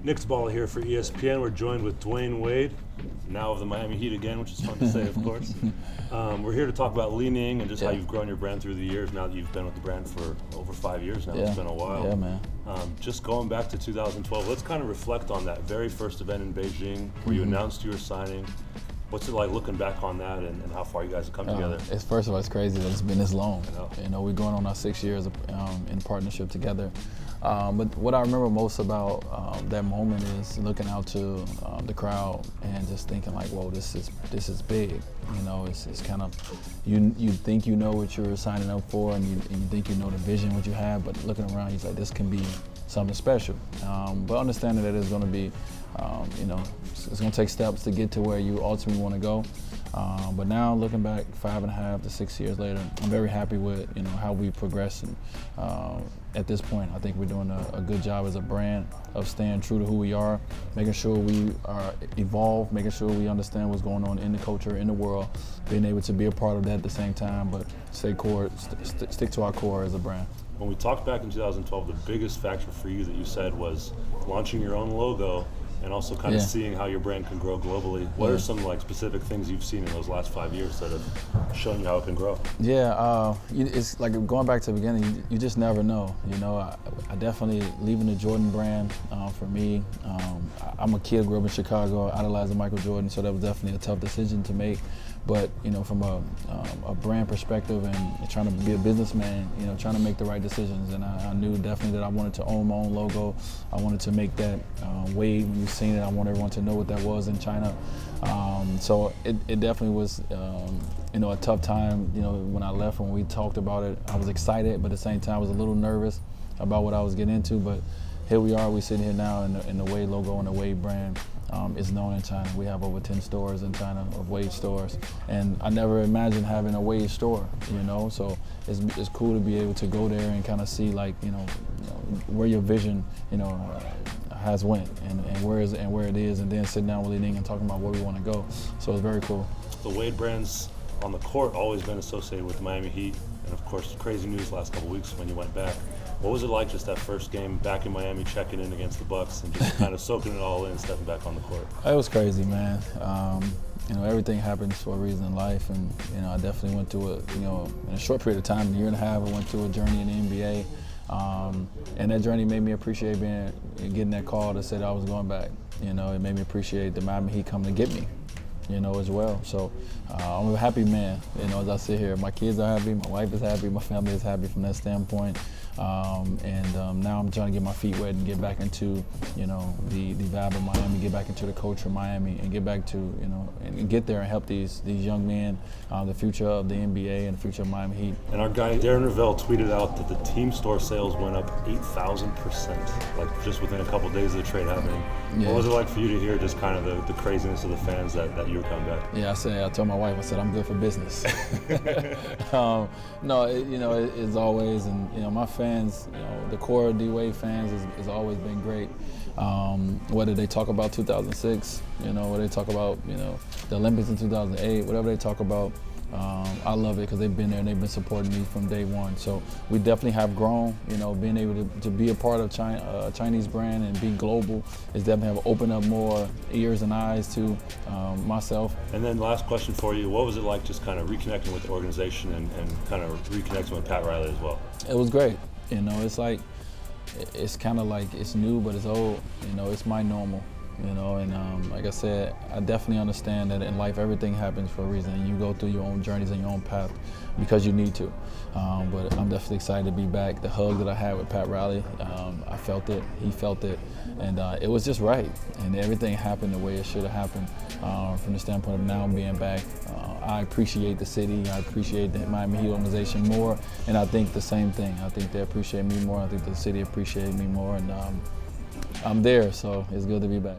Nick DePaula here for ESPN. We're joined with Dwyane Wade, now of the Miami Heat again, which is fun to say, of course. We're here to talk about leaning and just how you've grown your brand through the years. Now that you've been with the brand for over 5 years now, it's been a while. Yeah, man. Just going back to 2012, let's kind of reflect on that very first event in Beijing where you announced you were signing. What's it like looking back on that and how far you guys have come together? First of all, it's crazy that it's been this long. I know. We're going on our 6 years in partnership together. But what I remember most about that moment is looking out to the crowd and just thinking like, whoa, this is big. It's kind of, you think you know what you're signing up for and you think you know the vision, what you have, but looking around, you're like, this can be something special. But understanding that it's going to be, it's going to take steps to get to where you ultimately want to go. But now looking back 5.5 to 6 years later, I'm very happy with how we progressed. And at this point, I think we're doing a good job as a brand of staying true to who we are, making sure we are evolved, making sure we understand what's going on in the culture, in the world, being able to be a part of that at the same time, but stick to our core as a brand. When we talked back in 2012, the biggest factor for you that you said was launching your own logo and also kind of seeing how your brand can grow globally. What are some specific things you've seen in those last 5 years that have shown you how it can grow? Yeah, it's like going back to the beginning, you just never know. I definitely, leaving the Jordan brand, for me, I'm a kid, grew up in Chicago, idolizing Michael Jordan, so that was definitely a tough decision to make. But from a brand perspective and trying to be a businessman, trying to make the right decisions, and I knew definitely that I wanted to own my own logo. I wanted to make that Wade. When you've seen it, I want everyone to know what that was in China. So it definitely was a tough time. When I left, when we talked about it, I was excited, but at the same time I was a little nervous about what I was getting into. But here we are. We're sitting here now in the Wade logo and the Wade brand. Is known in China. We have over 10 stores in China of Wade stores, and I never imagined having a Wade store. So it's cool to be able to go there and kind of see where your vision has went and where it is, and then sitting down with Ning and talking about where we want to go. So it's very cool. The Wade brand's on the court always been associated with the Miami Heat, and of course crazy news last couple of weeks when you went back. What was it like just that first game back in Miami, checking in against the Bucks and just kind of soaking it all in, stepping back on the court? It was crazy, man. Everything happens for a reason in life, and I definitely went through in a short period of time, a year and a half, I went through a journey in the NBA, and that journey made me appreciate getting that call that said I was going back. It made me appreciate the Miami Heat coming to get me. As well. So I'm a happy man, as I sit here. My kids are happy, my wife is happy, my family is happy from that standpoint. Now I'm trying to get my feet wet and get back into, the vibe of Miami, get back into the culture of Miami, and get back to, and get there and help these young men, the future of the NBA and the future of Miami Heat. And our guy Darren Ravel tweeted out that the team store sales went up 8,000%, just within a couple of days of the trade happening. Yeah. What was it like for you to hear just kind of the craziness of the fans that you were coming back? Yeah, I told my wife, I said, I'm good for business. No, it's always, and my fans, the core of D-Wade fans has always been great. Whether they talk about 2006, whether they talk about, the Olympics in 2008, whatever they talk about, I love it because they've been there and they've been supporting me from day one. So we definitely have grown, being able to be a part of China, Chinese brand and be global is definitely have opened up more ears and eyes to myself. And then last question for you, what was it like just kind of reconnecting with the organization and kind of reconnecting with Pat Riley as well? It was great. It's kind of like it's new, but it's old. It's my normal. And like I said, I definitely understand that in life everything happens for a reason, and you go through your own journeys and your own path because you need to. But I'm definitely excited to be back. The hug that I had with Pat Riley, I felt it, he felt it, and it was just right. And everything happened the way it should have happened from the standpoint of now being back. I appreciate the city, I appreciate the Miami Heat organization more, and I think the same thing. I think they appreciate me more, I think the city appreciated me more, and I'm there, so it's good to be back.